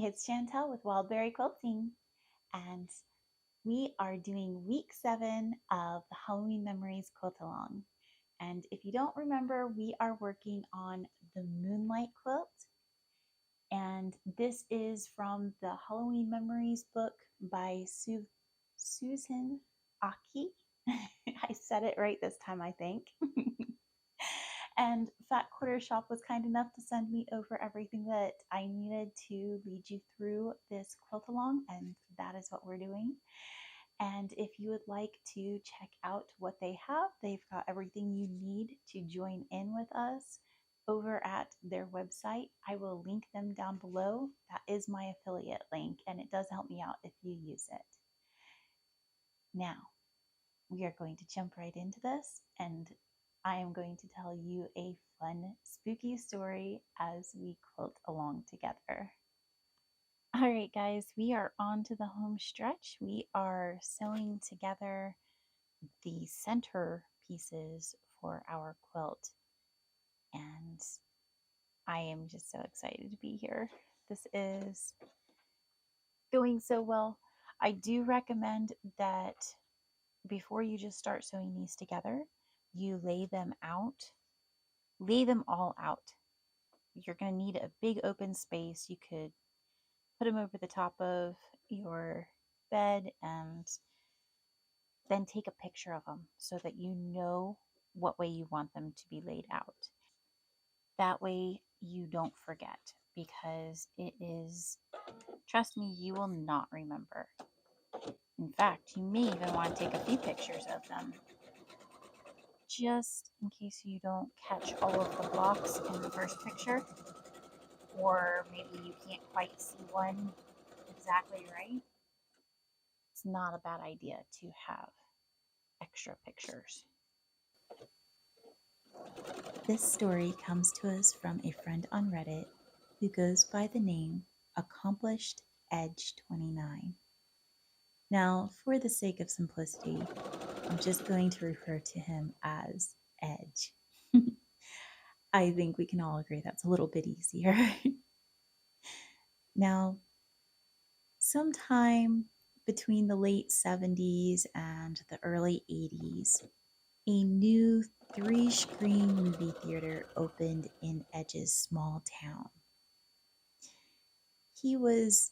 it's Chantel with Wildberry Quilting, and we are doing week 7 of the Halloween Memories Quilt Along. And if you don't remember, we are working on the Moonlight Quilt, and this is from the Halloween Memories book by Susan Aki. I said it right this time, I think. And Fat Quarter Shop was kind enough to send me over everything that I needed to lead you through this quilt along, and that is what we're doing. And if you would like to check out what they have, they've got everything you need to join in with us over at their website. I will link them down below. That is my affiliate link, and it does help me out if you use it. Now, we are going to jump right into this, and I am going to tell you a fun, spooky story as we quilt along together. All right, guys, we are on to the home stretch. We are sewing together the center pieces for our quilt, and I am just so excited to be here. This is going so well. I do recommend that before you just start sewing these together, you lay them all out. You're going to need a big open space. You could put them over the top of your bed and then take a picture of them so that you know what way you want them to be laid out. That way you don't forget, because it is, trust me, you will not remember. In fact, you may even want to take a few pictures of them, just in case you don't catch all of the blocks in the first picture, or maybe you can't quite see one exactly right. It's not a bad idea to have extra pictures. This story comes to us from a friend on Reddit who goes by the name Accomplished Edge 29. Now, for the sake of simplicity, I'm just going to refer to him as Edge. I think we can all agree that's a little bit easier. Now, sometime between the late 70s and the early 80s, a new 3-screen movie theater opened in Edge's small town. He was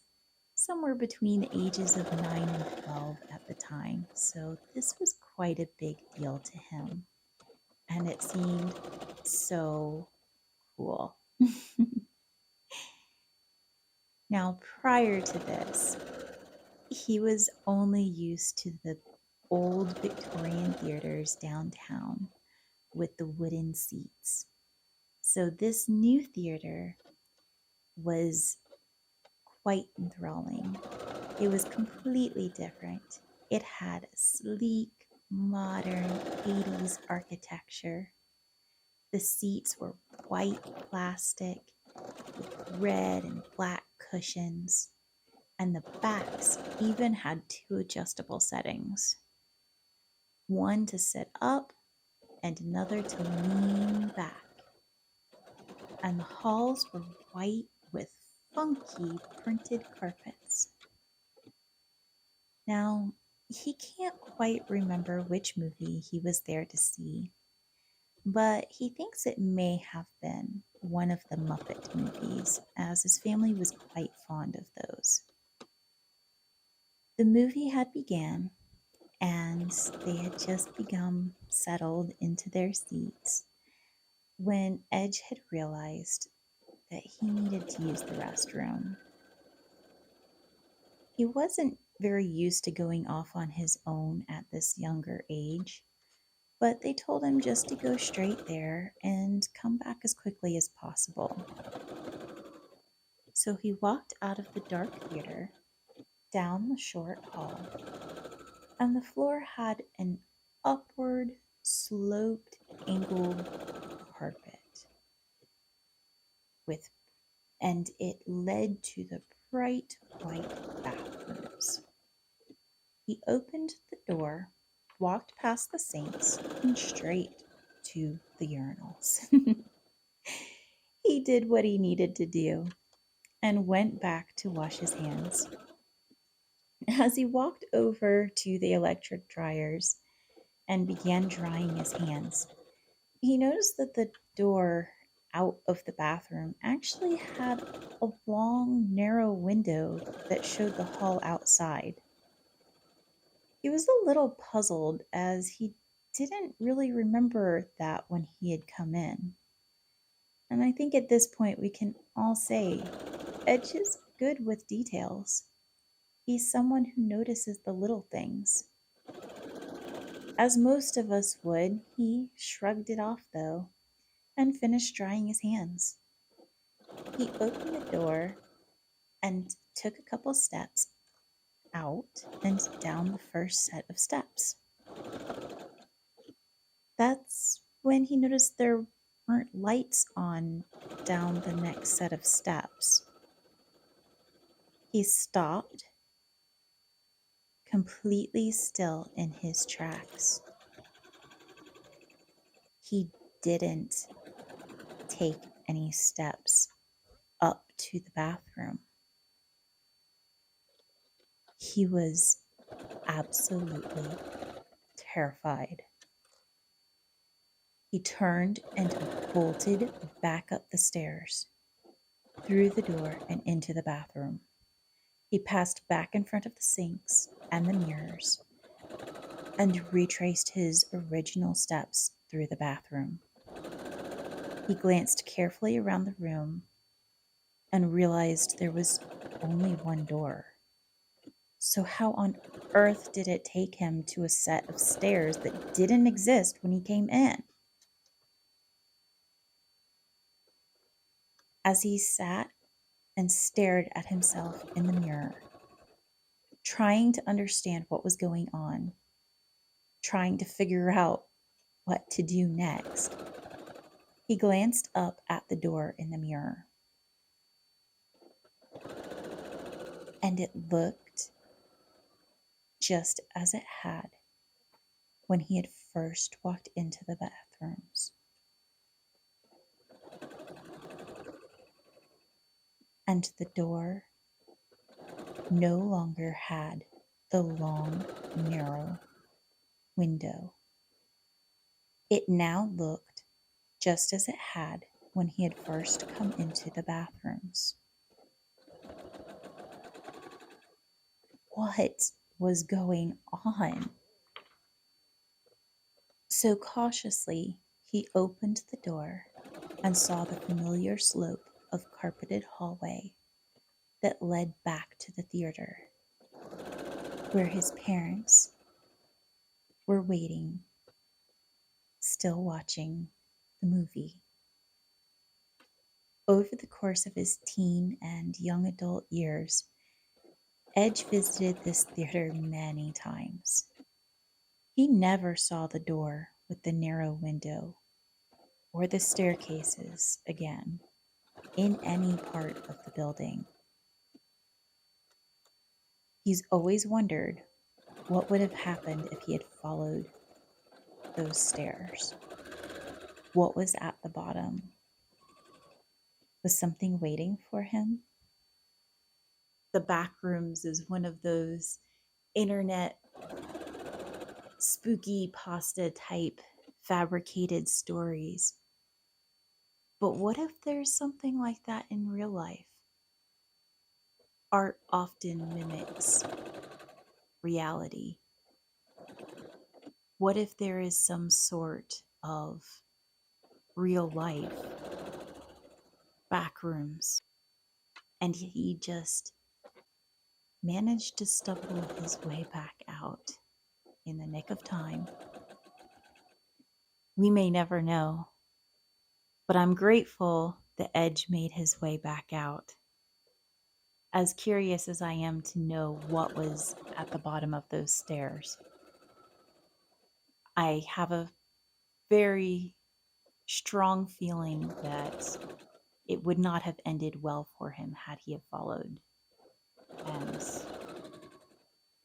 somewhere between the ages of 9 and 12 at the time, so this was quite a big deal to him, and it seemed so cool. Now, prior to this, he was only used to the old Victorian theaters downtown with the wooden seats. So this new theater was quite enthralling. It was completely different. It had sleek, modern 80s architecture. The seats were white plastic with red and black cushions, and the backs even had 2 adjustable settings. One to sit up and another to lean back. And the halls were white with funky printed carpets. Now, he can't quite remember which movie he was there to see, but he thinks it may have been one of the Muppet movies, as his family was quite fond of those. The movie had began, and they had just become settled into their seats when Edge had realized that he needed to use the restroom. He wasn't very used to going off on his own at this younger age, but they told him just to go straight there and come back as quickly as possible. So he walked out of the dark theater, down the short hall, and the floor had an upward sloped angled carpet and it led to the bright white bathrooms. He opened the door, walked past the saints, and straight to the urinals. He did what he needed to do, and went back to wash his hands. As he walked over to the electric dryers and began drying his hands, he noticed that the door out of the bathroom actually had a long, narrow window that showed the hall outside. He was a little puzzled as he didn't really remember that when he had come in. And I think at this point we can all say Edge is good with details. He's someone who notices the little things. As most of us would, he shrugged it off though and finished drying his hands. He opened the door and took a couple steps out and down the first set of steps. That's when he noticed there weren't lights on down the next set of steps. He stopped, completely still in his tracks. He didn't take any steps up to the bathroom. He was absolutely terrified. He turned and bolted back up the stairs, through the door, and into the bathroom. He passed back in front of the sinks and the mirrors and retraced his original steps through the bathroom. He glanced carefully around the room and realized there was only one door. So, how on earth did it take him to a set of stairs that didn't exist when he came in? As he sat and stared at himself in the mirror, trying to understand what was going on, trying to figure out what to do next, he glanced up at the door in the mirror. And it looked just as it had when he had first walked into the bathrooms. And the door no longer had the long, narrow window. It now looked just as it had when he had first come into the bathrooms. What was going on? So cautiously, he opened the door and saw the familiar slope of carpeted hallway that led back to the theater, where his parents were waiting, still watching the movie. Over the course of his teen and young adult years, Edge visited this theater many times. He never saw the door with the narrow window or the staircases again in any part of the building. He's always wondered what would have happened if he had followed those stairs. What was at the bottom? Was something waiting for him? The Backrooms is one of those internet spooky pasta type fabricated stories. But what if there's something like that in real life? Art often mimics reality. What if there is some sort of real life backrooms and he just managed to stumble his way back out in the nick of time? We may never know, but I'm grateful that Edge made his way back out. As curious as I am to know what was at the bottom of those stairs, I have a very strong feeling that it would not have ended well for him had he have followed. And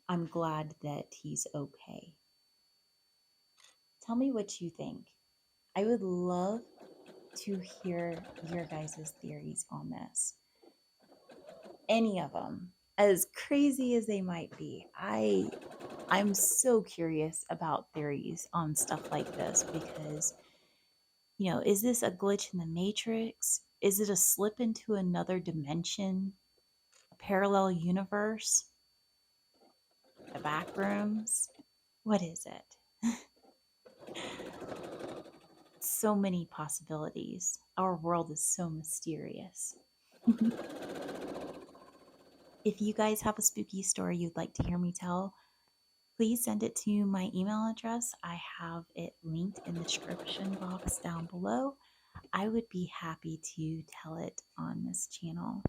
I'm glad that he's okay. Tell me what you think. I would love to hear your guys' theories on this. any of them, as crazy as they might be. I'm so curious about theories on stuff like this because, is this a glitch in the matrix? Is it a slip into another dimension, a parallel universe, the back rooms? What is it? So many possibilities. Our world is so mysterious. If you guys have a spooky story you'd like to hear me tell, please send it to my email address. I have it linked in the description box down below. I would be happy to tell it on this channel.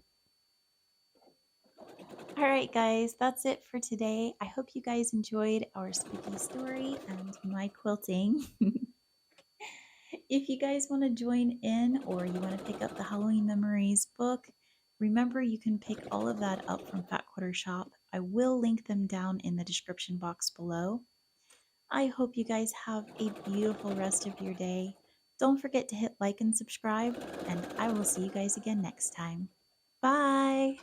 All right, guys, that's it for today. I hope you guys enjoyed our spooky story and my quilting. If you guys want to join in or you want to pick up the Halloween Memories book, remember you can pick all of that up from Fat Quarter Shop. I will link them down in the description box below. I hope you guys have a beautiful rest of your day. Don't forget to hit like and subscribe, and I will see you guys again next time. Bye!